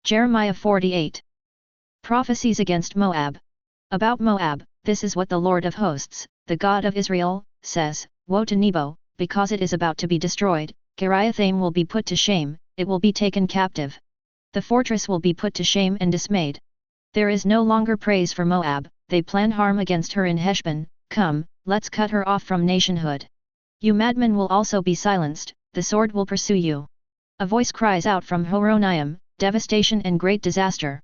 Jeremiah 48. Prophecies against Moab. About Moab, this is what the Lord of hosts, the God of Israel, says, Woe to Nebo, because it is about to be destroyed, Kiriathaim will be put to shame, it will be taken captive. The fortress will be put to shame and dismayed. There is no longer praise for Moab, they plan harm against her in Heshbon, come, let's cut her off from nationhood. You madmen will also be silenced, the sword will pursue you. A voice cries out from Horonaim, devastation and great disaster.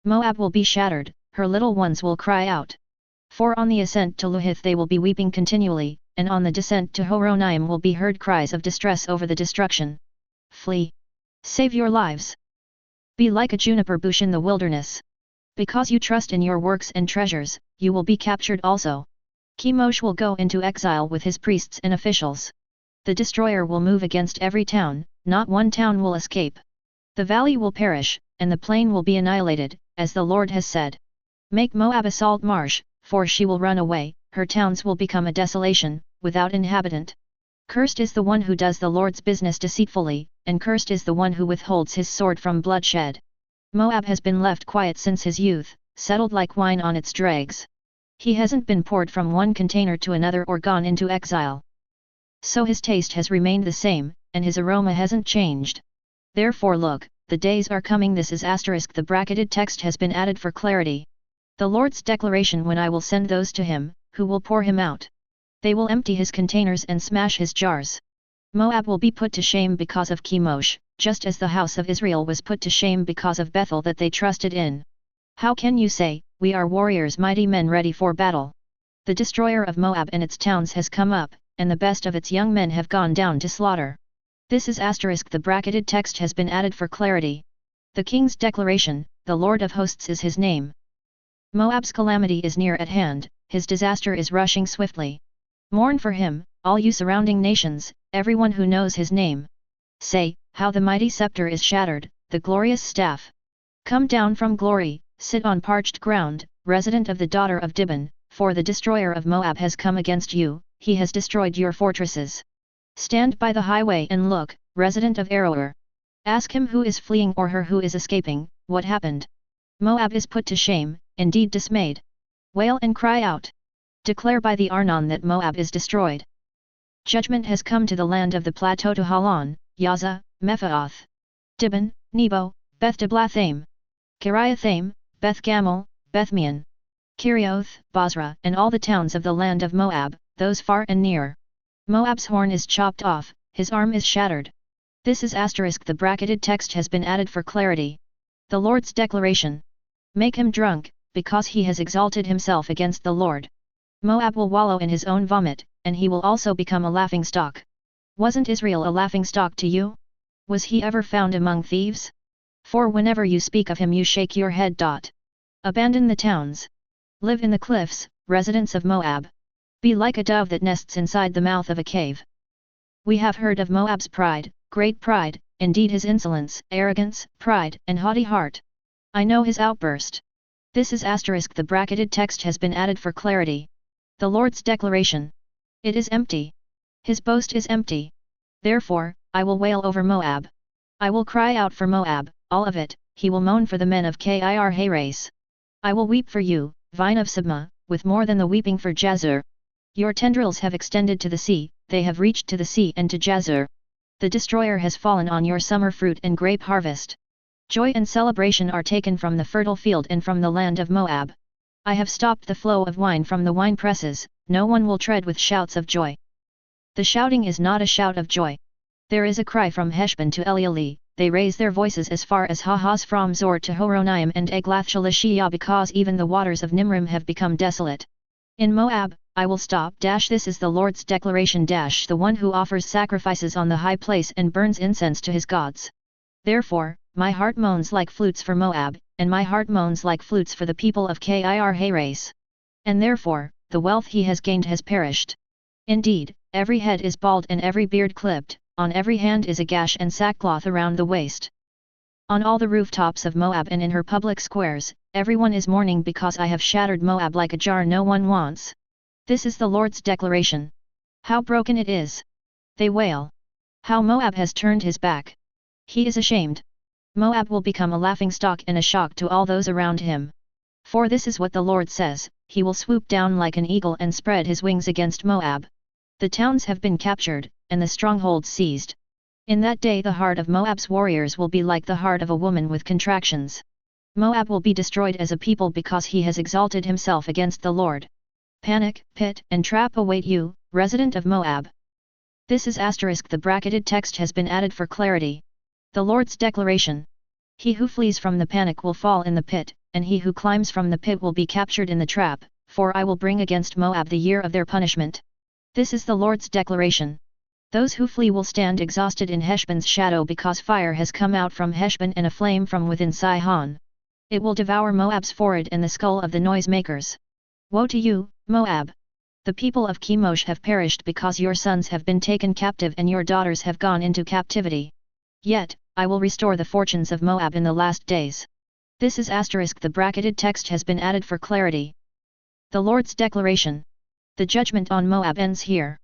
Moab will be shattered, her little ones will cry out. For on the ascent to Luhith they will be weeping continually, and on the descent to Horonaim will be heard cries of distress over the destruction. Flee! Save your lives! Be like a juniper bush in the wilderness. Because you trust in your works and treasures, you will be captured also. Chemosh will go into exile with his priests and officials. The destroyer will move against every town, not one town will escape. The valley will perish, and the plain will be annihilated, as the Lord has said. Make Moab a salt marsh, for she will run away, her towns will become a desolation, without inhabitant. Cursed is the one who does the Lord's business deceitfully, and cursed is the one who withholds his sword from bloodshed. Moab has been left quiet since his youth, settled like wine on its dregs. He hasn't been poured from one container to another or gone into exile. So his taste has remained the same, and his aroma hasn't changed. Therefore look, the days are coming. This is * the bracketed text has been added for clarity. The Lord's declaration when I will send those to him, who will pour him out. They will empty his containers and smash his jars. Moab will be put to shame because of Chemosh, just as the house of Israel was put to shame because of Bethel that they trusted in. How can you say, we are warriors, mighty men ready for battle? The destroyer of Moab and its towns has come up, and the best of its young men have gone down to slaughter. This is * the bracketed text has been added for clarity. The king's declaration, the Lord of hosts is his name. Moab's calamity is near at hand, his disaster is rushing swiftly. Mourn for him, all you surrounding nations, everyone who knows his name. Say, how the mighty scepter is shattered, the glorious staff. Come down from glory, sit on parched ground, resident of the daughter of Dibon, for the destroyer of Moab has come against you, he has destroyed your fortresses. Stand by the highway and look, resident of Aroer. Ask him who is fleeing or her who is escaping, what happened. Moab is put to shame, indeed dismayed. Wail and cry out. Declare by the Arnon that Moab is destroyed. Judgment has come to the land of the plateau to Halon, Yaza, Mephaath, Dibon, Nebo, Beth Diblathaim, Kiriathaim, Beth Gamel, Bethmeon, Kirioth, Bozrah, and all the towns of the land of Moab, those far and near. Moab's horn is chopped off, his arm is shattered. This is * the bracketed text has been added for clarity. The Lord's declaration. Make him drunk, because he has exalted himself against the Lord. Moab will wallow in his own vomit, and he will also become a laughingstock. Wasn't Israel a laughingstock to you? Was he ever found among thieves? For whenever you speak of him you shake your head. Abandon the towns. Live in the cliffs, residents of Moab. Be like a dove that nests inside the mouth of a cave. We have heard of Moab's pride, great pride, indeed his insolence, arrogance, pride, and haughty heart. I know his outburst. This is * the bracketed text has been added for clarity. The Lord's declaration. It is empty. His boast is empty. Therefore, I will wail over Moab. I will cry out for Moab, all of it, he will moan for the men of Kir Hares. I will weep for you, vine of Sibmah, with more than the weeping for Jazer. Your tendrils have extended to the sea, they have reached to the sea and to Jazer. The destroyer has fallen on your summer fruit and grape harvest. Joy and celebration are taken from the fertile field and from the land of Moab. I have stopped the flow of wine from the wine presses, no one will tread with shouts of joy. The shouting is not a shout of joy. There is a cry from Heshbon to Elealeh, they raise their voices as far as Hahaz from Zor to Horonaim and Eglath-Shalishiyah because even the waters of Nimrim have become desolate. In Moab, I will stop. This is the Lord's declaration. The one who offers sacrifices on the high place and burns incense to his gods. Therefore, my heart moans like flutes for Moab, and my heart moans like flutes for the people of Kir Hares. And therefore, the wealth he has gained has perished. Indeed, every head is bald and every beard clipped, on every hand is a gash and sackcloth around the waist. On all the rooftops of Moab and in her public squares, everyone is mourning because I have shattered Moab like a jar no one wants. This is the Lord's declaration. How broken it is! They wail. How Moab has turned his back! He is ashamed. Moab will become a laughingstock and a shock to all those around him. For this is what the Lord says, he will swoop down like an eagle and spread his wings against Moab. The towns have been captured, and the strongholds seized. In that day the heart of Moab's warriors will be like the heart of a woman with contractions. Moab will be destroyed as a people because he has exalted himself against the Lord. Panic, pit, and trap await you, resident of Moab. This is asterisk. The bracketed text has been added for clarity. The Lord's declaration. He who flees from the panic will fall in the pit, and he who climbs from the pit will be captured in the trap, for I will bring against Moab the year of their punishment. This is the Lord's declaration. Those who flee will stand exhausted in Heshbon's shadow because fire has come out from Heshbon and a flame from within Sihon. It will devour Moab's forehead and the skull of the noisemakers. Woe to you, Moab! The people of Chemosh have perished because your sons have been taken captive and your daughters have gone into captivity. Yet, I will restore the fortunes of Moab in the last days. This is asterisk. The bracketed text has been added for clarity. The Lord's declaration. The judgment on Moab ends here.